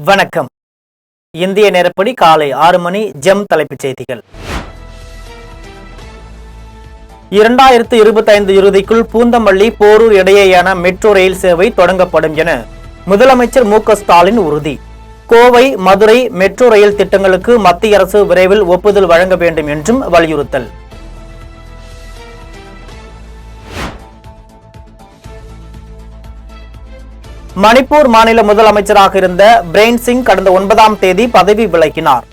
வணக்கம். இந்திய நேரப்படி காலை 6 மணி. ஜெம் தலைப்புச் செய்திகள். 2025 இறுதிக்குள் பூந்தமல்லி போரூர் இடையேயான மெட்ரோ ரயில் சேவை தொடங்கப்படும் என முதலமைச்சர் மு.க. ஸ்டாலின் உறுதி. கோவை மதுரை மெட்ரோ ரயில் திட்டங்களுக்கு மத்திய அரசு விரைவில் ஒப்புதல் வழங்க வேண்டும் என்றும் வலியுறுத்தல். மணிப்பூர் மாநில முதலமைச்சராக இருந்த பிரேன் சிங் கடந்த 9ஆம் தேதி பதவி விலகினார்.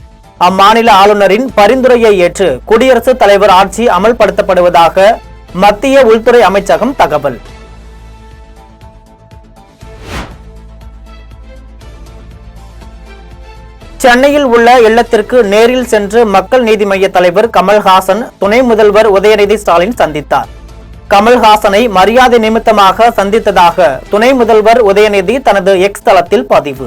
அம்மாநில ஆளுநரின் பரிந்துரையை ஏற்று குடியரசுத் தலைவர் ஆட்சி அமல்படுத்தப்படுவதாக மத்திய உள்துறை அமைச்சகம் தகவல். சென்னையில் உள்ள இல்லத்திற்கு நேரில் சென்று மக்கள் நீதி மய்ய தலைவர் கமல்ஹாசன் துணை முதல்வர் உதயநிதி ஸ்டாலின் சந்தித்தார். கமல்ஹாசனை மரியாதை நிமித்தமாக சந்தித்ததாக துணை முதல்வர் உதயநிதி தனது எக்ஸ் தளத்தில் பதிவு.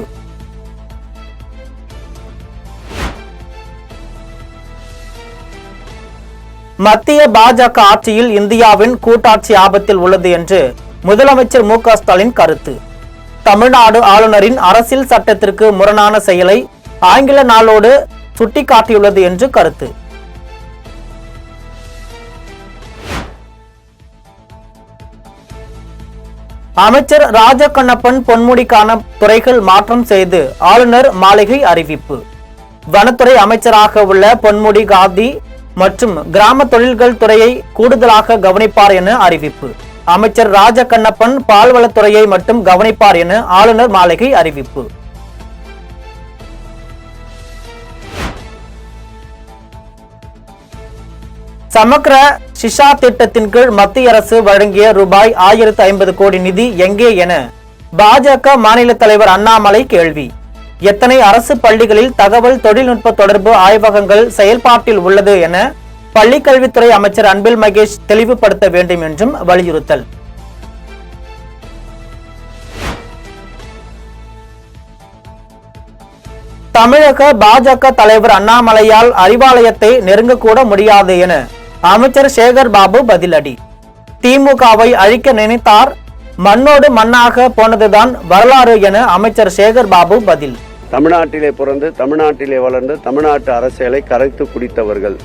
மத்திய பாஜக ஆட்சியில் இந்தியாவின் கூட்டாட்சி ஆபத்தில் உள்ளது என்று முதலமைச்சர் மு.க. ஸ்டாலின் கருத்து. தமிழ்நாடு ஆளுநரின் அரசியல் சட்டத்திற்கு முரணான செயலை ஆங்கில நாளோடு சுட்டிக்காட்டியுள்ளது என்று கருத்து. அமைச்சர் ராஜகண்ணப்பன் பொன்முடிக்கான துறைகள் மாற்றம் செய்து ஆளுநர் மாளிகை அறிவிப்பு. வனத்துறை அமைச்சராக உள்ள பொன்முடி காதி மற்றும் கிராம தொழில்கள் துறையை கூடுதலாக கவனிப்பார் என அறிவிப்பு. அமைச்சர் ராஜகண்ணப்பன் பால்வளத்துறையை மட்டும் கவனிப்பார் என ஆளுநர் மாளிகை அறிவிப்பு. சமக்ர சிஷா திட்டத்தின் கீழ் மத்திய அரசு வழங்கிய ரூபாய் 1050 கோடி நிதி எங்கே என பாஜக மாநில தலைவர் அண்ணாமலை கேள்வி. எத்தனை அரசு பள்ளிகளில் தகவல் தொழில்நுட்ப தொடர்பு ஆய்வகங்கள் செயல்பாட்டில் உள்ளது என பள்ளிக்கல்வித்துறை அமைச்சர் அன்பில் மகேஷ் தெளிவுபடுத்த வேண்டும் என்றும் வலியுறுத்தல். தமிழக பாஜக தலைவர் அண்ணாமலையால் அறிவாலயத்தை நெருங்கக்கூட முடியாது என அமைச்சர் சேகர் பாபு பதிலடி. திமுகவை அழிக்க நினைத்தார், மண்ணோடு மண்ணாக போனதுதான் வரலாறு என அமைச்சர் சேகர் பாபு பதில். தமிழ்நாட்டிலே பிறந்து தமிழ்நாட்டிலே வளர்ந்து தமிழ்நாட்டு அரசியலை கரைத்து குடித்தவர்கள்,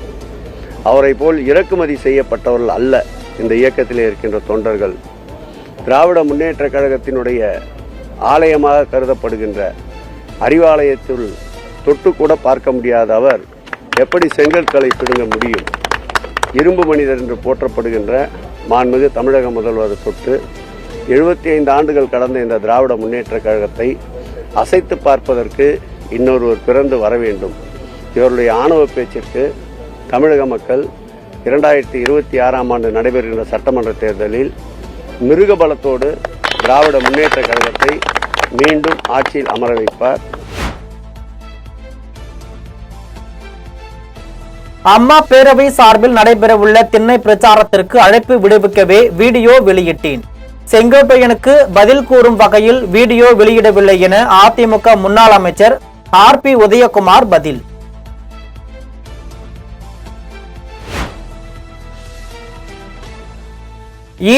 அவரை போல் இறக்குமதி செய்யப்பட்டவர்கள் அல்ல இந்த இயக்கத்திலே இருக்கின்ற தொண்டர்கள். திராவிட முன்னேற்ற கழகத்தினுடைய ஆலயமாக கருதப்படுகின்ற அறிவாலயத்தில் தொட்டு கூட பார்க்க முடியாத அவர் எப்படி செங்கற்களை பிடுங்க முடியும்? இரும்பு மனிதர் என்று போற்றப்படுகின்ற மாண்புமிகு தமிழக முதல்வர் தொட்டு 75 ஆண்டுகள் கடந்த இந்த திராவிட முன்னேற்ற கழகத்தை அசைத்து பார்ப்பதற்கு இன்னொருவர் பிறந்து வர வேண்டும். இவருடைய ஆணவ பேச்சிற்கு தமிழக மக்கள் 2026ஆம் ஆண்டு நடைபெறுகின்ற சட்டமன்ற தேர்தலில் மிருக பலத்தோடு திராவிட முன்னேற்ற கழகத்தை மீண்டும் ஆட்சியில் அமர வைப்பார். அம்மா பேரவை சார்பில் நடைபெறவுள்ள திண்ணை பிரச்சாரத்திற்கு அழைப்பு விடுவிக்கவே வீடியோ வெளியிட்டேன். செங்கோட்டையனுக்கு பதில் கூறும் வகையில் வீடியோ வெளியிடவில்லை என அதிமுக முன்னாள் அமைச்சர் ஆர்.பி. உதயகுமார் பதில்.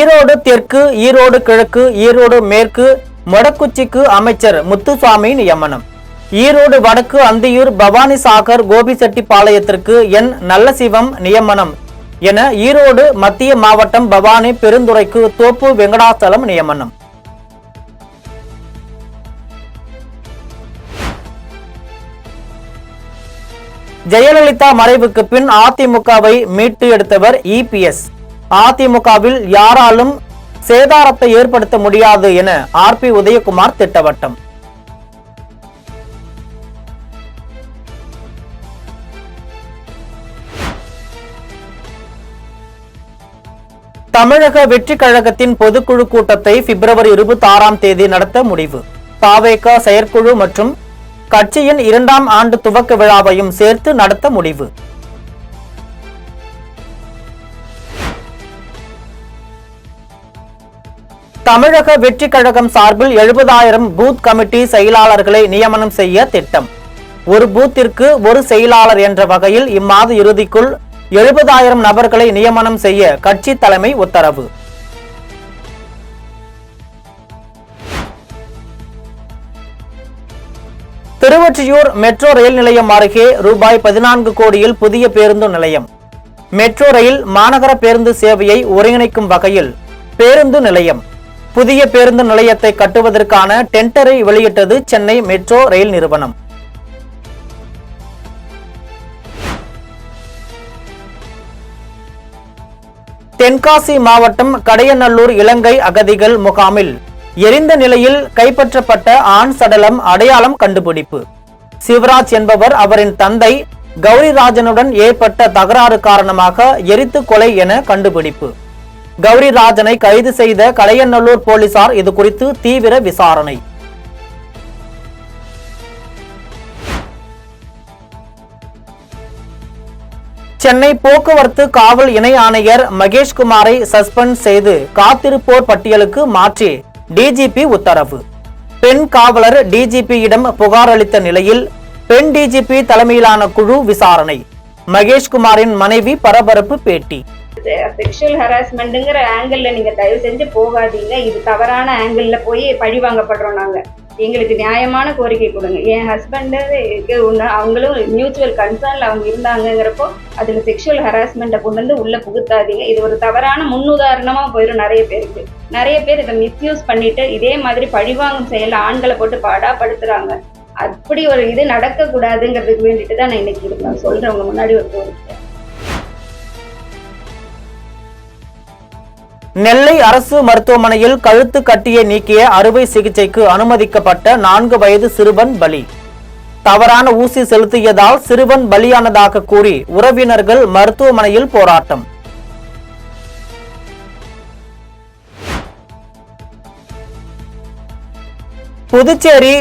ஈரோடு தெற்கு, ஈரோடு கிழக்கு, ஈரோடு மேற்கு, மொடக்குச்சிக்கு அமைச்சர் முத்துசாமி நியமனம். ஈரோடு வடக்கு அந்தியூர், பவானிசாகர், கோபிச்செட்டிப்பாளையத்திற்கு என் நல்லசிவம் நியமனம் என ஈரோடு மத்திய மாவட்டம் பவானி பெருந்துறைக்கு தோப்பு வெங்கடாச்சலம் நியமனம். ஜெயலலிதா மறைவுக்கு பின் அதிமுகவை மீட்டு எடுத்தவர் இபிஎஸ். அதிமுகவில் யாராலும் சேதாரத்தை ஏற்படுத்த முடியாது என ஆர்.பி. உதயகுமார் திட்டவட்டம். தமிழக வெற்றி கழகத்தின் பொதுக்குழு கூட்டத்தை பிப்ரவரி 26ஆம் தேதி நடத்த முடிவு. தாவேக செயற்குழு மற்றும் கட்சியின் 2ஆம் ஆண்டு துவக்க விழாவையும் சேர்த்து நடத்த முடிவு. தமிழக வெற்றி கழகம் சார்பில் 70,000 பூத் கமிட்டி செயலாளர்களை நியமனம் செய்ய திட்டம். ஒரு பூத்திற்கு ஒரு செயலாளர் என்ற வகையில் இம்மாத இறுதிக்குள் 70,000 நபர்களை நியமனம் செய்ய கட்சி தலைமை உத்தரவு. திருவொற்றியூர் மெட்ரோ ரயில் நிலையம் அருகே ரூபாய் 14 கோடியில் புதிய பேருந்து நிலையம். மெட்ரோ ரயில் மாநகர பேருந்து சேவையை ஒருங்கிணைக்கும் வகையில் பேருந்து நிலையம். புதிய பேருந்து நிலையத்தை கட்டுவதற்கான டெண்டரை வெளியிட்டது சென்னை மெட்ரோ ரயில் நிறுவனம். தென்காசி மாவட்டம் கடையநல்லூர் இலங்கை அகதிகள் முகாமில் எரிந்த நிலையில் கைப்பற்றப்பட்ட ஆண் சடலம் அடையாளம் கண்டுபிடிப்பு. சிவராஜ் என்பவர் அவரின் தந்தை கௌரிராஜனுடன் ஏற்பட்ட தகராறு காரணமாக எரித்து கொலை என கண்டுபிடிப்பு. கௌரிராஜனை கைது செய்த கடையநல்லூர் போலீசார் இது குறித்து தீவிர விசாரணை. சென்னை போக்குவரத்து காவல் இணை ஆணையர் மகேஷ்குமாரை சஸ்பெண்ட் செய்து காத்திருப்போர் பட்டியலுக்கு மாற்றி டிஜிபி உத்தரவு. பெண் காவலர் டிஜிபியிடம் புகார் அளித்த நிலையில் பெண் டிஜிபி தலைமையிலான குழு விசாரணை. மகேஷ்குமாரின் மனைவி பரபரப்பு பேட்டி. செக்ஷுவல் ஹராஸ்மெண்ட்ங்கிற ஆங்கிள் நீங்க தயவு செஞ்சு போகாதீங்க. இது தவறான ஆங்கிள் போய் பழி வாங்கப்படுறோம். நாங்க எங்களுக்கு நியாயமான கோரிக்கை கொடுங்க. என் ஹஸ்பண்டுக்கு ஒன்று அவங்களும் மியூச்சுவல் கன்சர்ன்ல அவங்க இருந்தாங்கிறப்போ அதுல செக்ஷுவல் ஹராஸ்மெண்ட்டை கொண்டு வந்து உள்ள புகுத்தாதீங்க. இது ஒரு தவறான முன்னுதாரணமா போயிடும். நிறைய பேர் இதை மிஸ்யூஸ் பண்ணிட்டு இதே மாதிரி பழிவாங்கும் செயல ஆண்களை போட்டு பாடாப்படுத்துறாங்க. அப்படி ஒரு இது நடக்க கூடாதுங்கிறதுக்கு வேண்டிட்டு தான் நான் இன்னைக்கு சொல்றேன் உங்க முன்னாடி ஒரு கோரிக்கை. நெல்லை அரசு மருத்துவமனையில் கழுத்து கட்டியை நீக்கிய அறுவை சிகிச்சைக்கு அனுமதிக்கப்பட்ட 4 வயது சிறுவன் பலி. தவறான ஊசி செலுத்தியதால் சிறுவன் பலியானதாக கூறி உறவினர்கள் மருத்துவமனையில் போராட்டம். புதுச்சேரி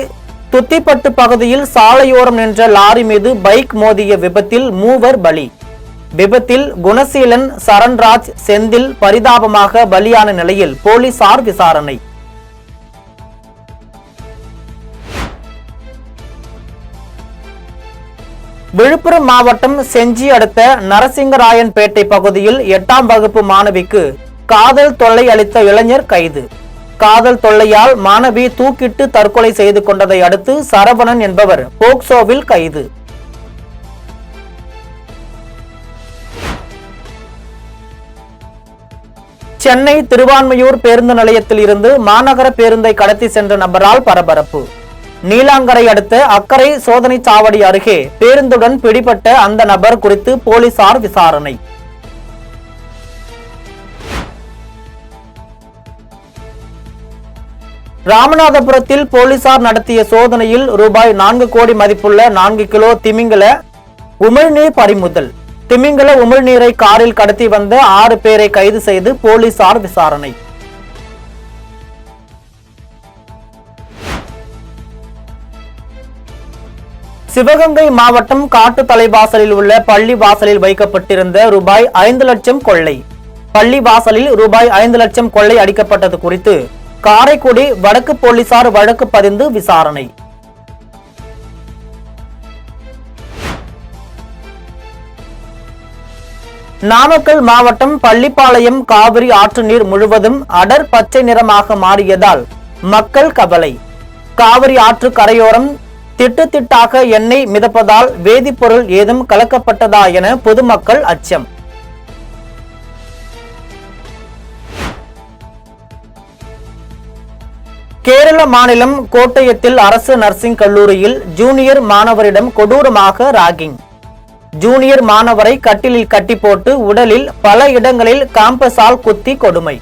துத்திப்பட்டு பகுதியில் சாலையோரம் நின்ற லாரி மீது பைக் மோதிய விபத்தில் 3 பலி. விபத்தில் குணசீலன், சரண்ராஜ், செந்தில் பரிதாபமாக பலியான நிலையில் போலீசார் விசாரணை. விழுப்புரம் மாவட்டம் செஞ்சி அடுத்த நரசிங்கராயன்பேட்டை பகுதியில் 8ஆம் வகுப்பு மாணவிக்கு காதல் தொல்லை அளித்த இளைஞர் கைது. காதல் தொல்லையால் மாணவி தூக்கிட்டு தற்கொலை செய்து கொண்டதை அடுத்து சரவணன் என்பவர் போக்சோவில் கைது. சென்னை திருவான்மையூர் பேருந்து நிலையத்தில் இருந்து மாநகர பேருந்தை கடத்தி சென்ற நபரால் பரபரப்பு. நீலாங்கரை அடுத்த அக்கரை சோதனை சாவடி அருகே பேருந்துடன் பிடிபட்ட அந்த நபர் குறித்து போலீசார் விசாரணை. ராமநாதபுரத்தில் போலீசார் நடத்திய சோதனையில் ரூபாய் 4 கோடி மதிப்புள்ள 4 கிலோ திமிங்கல உமிழ்நீர் பறிமுதல். திமிங்கல உமிழ்நீரை காரில் கடத்தி வந்த 6 பேரை கைது செய்து போலீசார் விசாரணை. சிவகங்கை மாவட்டம் காட்டு தலைவாசலில் உள்ள பள்ளி வாசலில் வைக்கப்பட்டிருந்த ரூபாய் 5 லட்சம் கொள்ளை. பள்ளி வாசலில் ரூபாய் 5 லட்சம் கொள்ளை அடிக்கப்பட்டது குறித்து காரைக்குடி வடக்கு போலீசார் வழக்கு பதிந்து விசாரணை. நாமக்கல் மாவட்டம் பள்ளிப்பாளையம் காவிரி ஆற்று நீர் முழுவதும் அடர் பச்சை நிறமாக மாறியதால் மக்கள் கவலை. காவிரி ஆற்று கரையோரம் திட்டுத்திட்டாக எண்ணெய் மிதப்பதால் வேதிப்பொருள் ஏதும் கலக்கப்பட்டதா என பொதுமக்கள் அச்சம். கேரள மாநிலம் கோட்டயத்தில் அரசு நர்சிங் கல்லூரியில் ஜூனியர் மாணவரிடம் கொடூரமாக ராகிங். ஜூனியர் மாணவரை கட்டிலில் கட்டி போட்டு உடலில் பல இடங்களில் காம்பஸால் குத்தி கொடுமை.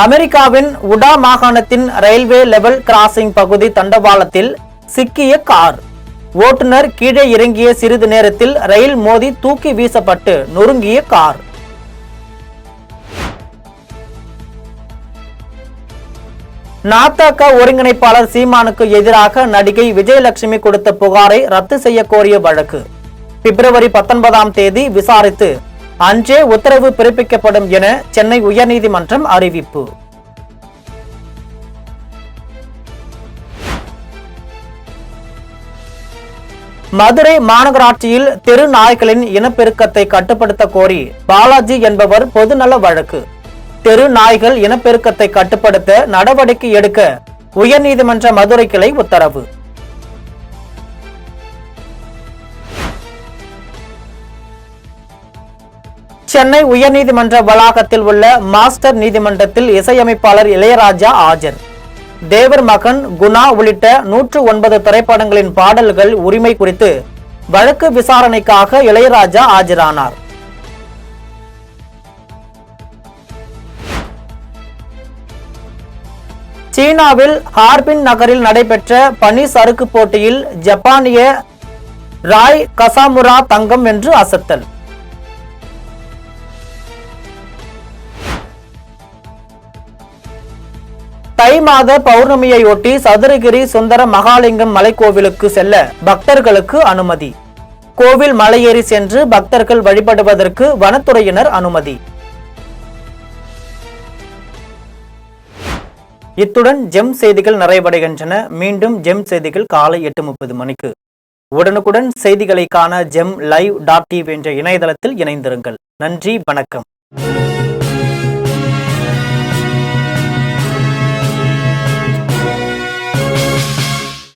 அமெரிக்காவின் உடா மாகாணத்தின் ரயில்வே லெவல் கிராசிங் பகுதி தண்டவாளத்தில் சிக்கிய கார். ஓட்டுநர் கீழே இறங்கிய சிறிது நேரத்தில் ரயில் மோதி தூக்கி வீசப்பட்டு நொறுங்கிய கார். நாத்தக ஒருங்கிணைப்பாளர் சீமானுக்கு எதிராக நடிகை விஜயலட்சுமி கொடுத்த புகாரை ரத்து செய்ய கோரிய வழக்கு பிப்ரவரி 19ஆம் தேதி விசாரித்து அன்றே உத்தரவு பிறப்பிக்கப்படும் என சென்னை உயர்நீதிமன்றம் அறிவிப்பு. மதுரை மாநகராட்சியில் தெரு நாய்களின் இனப்பெருக்கத்தை கட்டுப்படுத்த கோரி பாலாஜி என்பவர் பொதுநல வழக்கு. தெரு நாய்கள் இனப்பெருக்கத்தை கட்டுப்படுத்த நடவடிக்கை எடுக்க உயர்நீதிமன்ற மதுரை கிளை உத்தரவு. சென்னை உயர்நீதிமன்ற வளாகத்தில் உள்ள மாஸ்டர் நீதிமன்றத்தில் இசையமைப்பாளர் இளையராஜா ஆஜர். தேவர் மகன், குணா உள்ளிட்ட 109 திரைப்படங்களின் பாடல்கள் உரிமை குறித்து வழக்கு விசாரணைக்காக இளையராஜா ஆஜரானார். சீனாவில் ஹார்பின் நகரில் நடைபெற்ற பனி சறுக்கு போட்டியில் ஜப்பானிய ராய் கசாமுரா தங்கம் வென்று அசத்தல். தை மாத பௌர்ணமியையொட்டி சதுரகிரி சுந்தர மகாலிங்கம் மலைக்கோவிலுக்கு செல்ல பக்தர்களுக்கு அனுமதி. கோவில் மலையேறி சென்று பக்தர்கள் வழிபடுவதற்கு வனத்துறையினர் அனுமதி. இத்துடன் ஜெம் செய்திகள் நிறைவடைகின்றன. மீண்டும் ஜெம் செய்திகள் காலை 8:30 மணிக்கு. உடனுக்குடன் செய்திகளை காண GemLive.tv என்ற இணையதளத்தில் இணைந்திருங்கள். நன்றி, வணக்கம்.